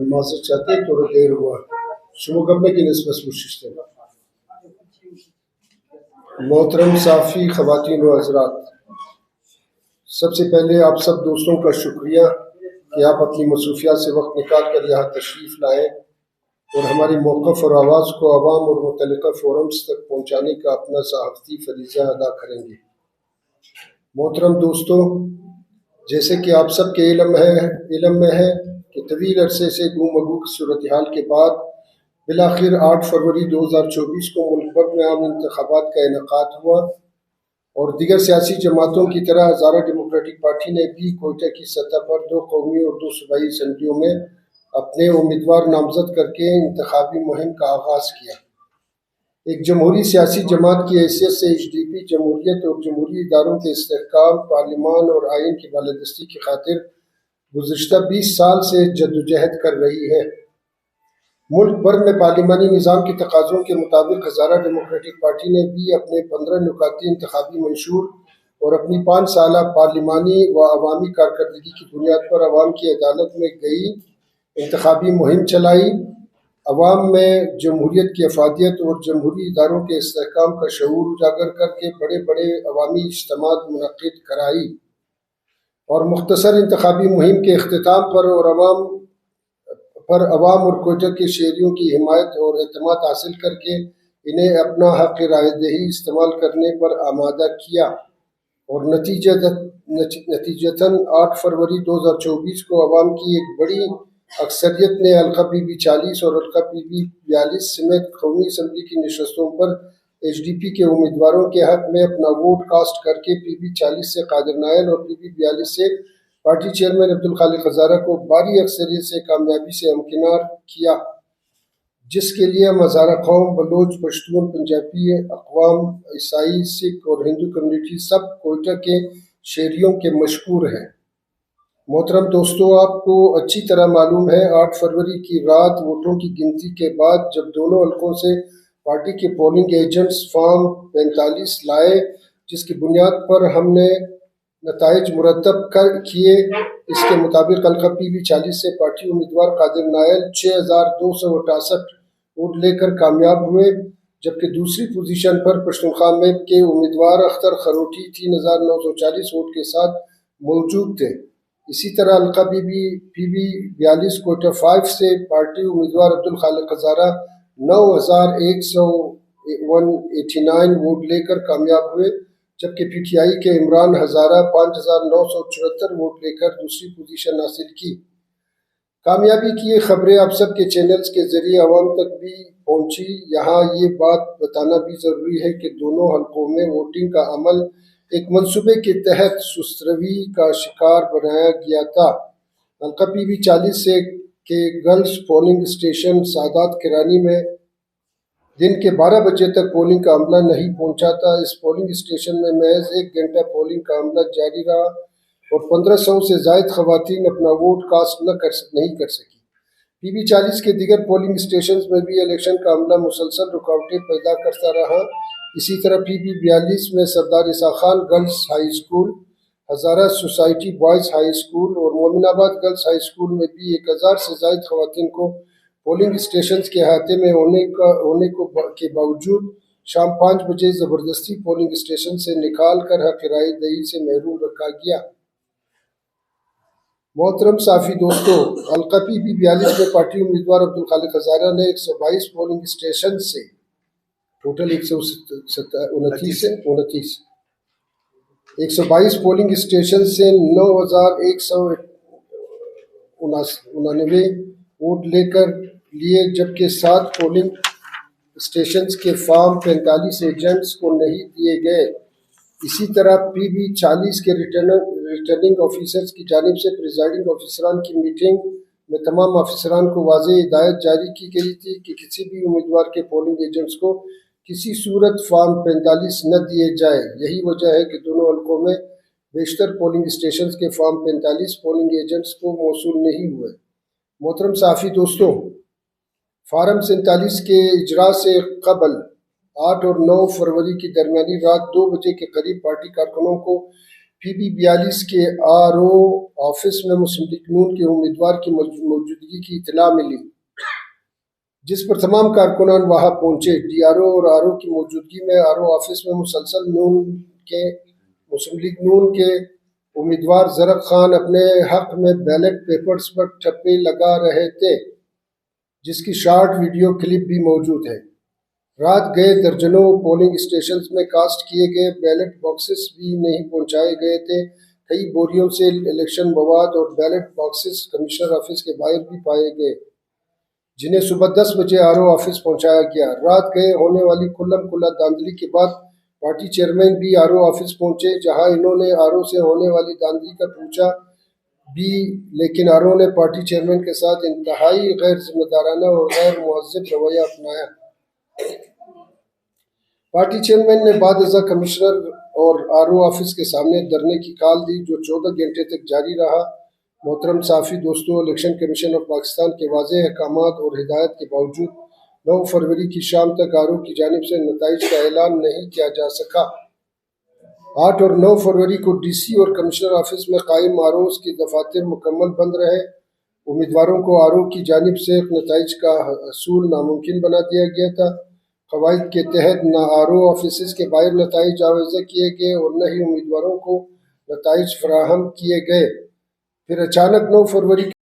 معذرت چاہتے ہیں، تھوڑا دیر ہوا شروع کرنے کی نسبت کوشش کریں۔ محترم صافی، خواتین و حضرات، سب سے پہلے آپ سب دوستوں کا شکریہ کہ آپ اپنی مصروفیات سے وقت نکال کر یہاں تشریف لائیں اور ہماری موقف اور آواز کو عوام اور متعلقہ فورمز تک پہنچانے کا اپنا صحافتی فریضہ ادا کریں گے۔ محترم دوستوں، جیسے کہ آپ سب کے علم میں ہے کہ طویل عرصے سے گوں مگو کی صورتحال کے بعد بالآخر 8 فروری 2024 کو ملک بھر میں عام انتخابات کا انعقاد ہوا اور دیگر سیاسی جماعتوں کی طرح ہزارہ ڈیموکریٹک پارٹی نے بھی کوئٹہ کی سطح پر 2 قومی اور 2 صوبائی اسمبلیوں میں اپنے امیدوار نامزد کر کے انتخابی مہم کا آغاز کیا۔ ایک جمہوری سیاسی جماعت کی حیثیت سے HDP جمہوریت اور جمہوری اداروں کے استحکام، پارلیمان اور آئین کی بالادستی کی خاطر گزشتہ 20 سال سے جدوجہد کر رہی ہے۔ ملک بھر میں پارلیمانی نظام کے تقاضوں کے مطابق ہزارہ ڈیموکریٹک پارٹی نے بھی اپنے 15 نکاتی انتخابی منشور اور اپنی 5 سالہ پارلیمانی و عوامی کارکردگی کی بنیاد پر عوام کی عدالت میں گئی انتخابی مہم چلائی، عوام میں جمہوریت کی افادیت اور جمہوری اداروں کے استحکام کا شعور اجاگر کر کے بڑے بڑے عوامی اجتماعات منعقد کرائی اور مختصر انتخابی مہم کے اختتام پر عوام اور کوئٹہ کے شہریوں کی حمایت اور اعتماد حاصل کر کے انہیں اپنا حق رائے دہی استعمال کرنے پر آمادہ کیا اور نتیجتاً 8 فروری 2024 کو عوام کی ایک بڑی اکثریت نے حلقہ PB 40 اور حلقہ PB 42 سمیت قومی اسمبلی کی نشستوں پر HDP کے امیدواروں کے حق میں اپنا ووٹ کاسٹ کر کے PB 40 سے قادر نائل اور PB 42 سے پارٹی چیئرمین عبدالخالق ہزارہ کو بھاری اکثریت سے کامیابی سے ہمکنار کیا، جس کے لیے ہم ہزارہ قوم، بلوچ، پشتون، پنجابی، اقوام، عیسائی، سکھ اور ہندو کمیونٹی سب کوئٹہ کے شہریوں کے مشکور ہیں۔ محترم دوستو، آپ کو اچھی طرح معلوم ہے 8 فروری کی رات ووٹوں کی گنتی کے بعد جب دونوں حلقوں سے پارٹی کے پولنگ ایجنٹس فارم 45 لائے، جس کی بنیاد پر ہم نے نتائج مرتب کیے، اس کے مطابق حلقہ PB 40 سے پارٹی امیدوار قادر نائل 6268 ووٹ لے کر کامیاب ہوئے، جبکہ دوسری پوزیشن پر پشتونخوا میپ کے امیدوار اختر خروٹی 3940 ووٹ کے ساتھ موجود تھے۔ اسی طرح حلقہ PB 42 کوئٹہ 5 سے پارٹی امیدوار عبدالخالق ہزارہ 9189 ووٹ لے کر کامیاب ہوئے، جبکہ PTI کے عمران ہزارہ 5974 ووٹ لے کر دوسری پوزیشن حاصل کی۔ کامیابی کی یہ خبریں آپ سب کے چینلز کے ذریعے عوام تک بھی پہنچی۔ یہاں یہ بات بتانا بھی ضروری ہے کہ دونوں حلقوں میں ووٹنگ کا عمل ایک منصوبے کے تحت سست روی کا شکار بنایا گیا تھا۔ حلقہ PB 40 سے کے گرلز پولنگ اسٹیشن سعادات کرانی میں دن کے 12 بجے تک پولنگ کا عملہ نہیں پہنچا تھا۔ اس پولنگ اسٹیشن میں محض 1 گھنٹہ پولنگ کا عملہ جاری رہا اور 1500 سے زائد خواتین اپنا ووٹ کاسٹ نہیں کر سکی۔ PB 40 کے دیگر پولنگ اسٹیشنز میں بھی الیکشن کا عملہ مسلسل رکاوٹیں پیدا کرتا رہا۔ اسی طرح PB 42 میں Sardar Isa Khan girls high school, Hazara society boys high school اور مومن آباد گرلز ہائی اسکول میں بھی 1000 سے زائد خواتین کو پولنگ اسٹیشنز کے احاطے میں ہونے کے باوجود شام 5 بجے زبردستی پولنگ اسٹیشن سے نکال کر حق رائے دہی سے محروم رکھا گیا۔ محترم صافی دوستو، حلقہ PB 42 میں پارٹی امیدوار عبدالخالق ہزارہ نے 122 پولنگ اسٹیشن سے ٹوٹل 122 پولنگ اسٹیشن سے 9199 ووٹ لے کر لیے، جبکہ 7 پولنگ اسٹیشنز کے فارم 45 ایجنٹس کو نہیں دیے گئے۔ اسی طرح PB 40 کے ریٹرننگ آفیسرز کی جانب سے پریزائڈنگ آفیسران کی میٹنگ میں تمام آفیسران کو واضح ہدایت جاری کی گئی تھی کہ کسی بھی امیدوار کے پولنگ ایجنٹس کو کسی صورت فارم 45 نہ دیے جائے۔ یہی وجہ ہے کہ دونوں حلقوں میں بیشتر پولنگ اسٹیشنز کے فارم 45 پولنگ ایجنٹس کو موصول نہیں ہوئے۔ محترم صحافی دوستوں، فارم 47 کے اجراء سے قبل 8 اور 9 فروری کی درمیانی رات 2 بجے کے قریب پارٹی کارکنوں کو پی بی 42 کے آر او آفس میں مسلم لیگ نون کے امیدوار کی موجودگی کی اطلاع ملی، جس پر تمام کارکنان وہاں پہنچے۔ ڈی آر او اور آر او کی موجودگی میں آر او آفس میں مسلم لیگ نون کے امیدوار زرق خان اپنے حق میں بیلٹ پیپرز پر ٹھپے لگا رہے تھے، جس کی شارٹ ویڈیو کلپ بھی موجود ہے۔ رات گئے درجنوں پولنگ اسٹیشنز میں کاسٹ کیے گئے بیلٹ باکسز بھی نہیں پہنچائے گئے تھے۔ کئی بوریوں سے الیکشن مواد اور بیلٹ باکسز کمشنر آفس کے باہر بھی پائے گئے، جنہیں صبح 10 بجے آر او آفس پہنچایا گیا۔ رات گئے ہونے والی کھلم کھلا دھاندلی کے بعد پارٹی چیئرمین بھی آر او آفس پہنچے، جہاں انہوں نے آر او سے ہونے والی دھاندلی کا پوچھا بھی، لیکن آر او نے پارٹی چیئرمین کے ساتھ انتہائی غیر ذمہ دارانہ اور غیر مہذب رویہ اپنایا۔ پارٹی چیئرمین نے بعد ازاں کمشنر اور آر او آفس کے سامنے دھرنے کی کال دی، جو 14 گھنٹے تک جاری رہا۔ محترم صحافی دوستوں، الیکشن کمیشن آف پاکستان کے واضح احکامات اور ہدایت کے باوجود 9 فروری کی شام تک آر او کی جانب سے نتائج کا اعلان نہیں کیا جا سکا۔ 8 اور 9 فروری کو ڈی سی اور کمشنر آفس میں قائم آر اوز کے دفاتر مکمل بند رہے۔ امیدواروں کو آر او کی جانب سے نتائج کا حصول ناممکن بنا دیا گیا تھا۔ قواعد کے تحت نہ آر او آفیسز کے باہر نتائج آویزہ کیے گئے اور نہ ہی امیدواروں کو نتائج فراہم کیے گئے۔ پھر اچانک 9 فروری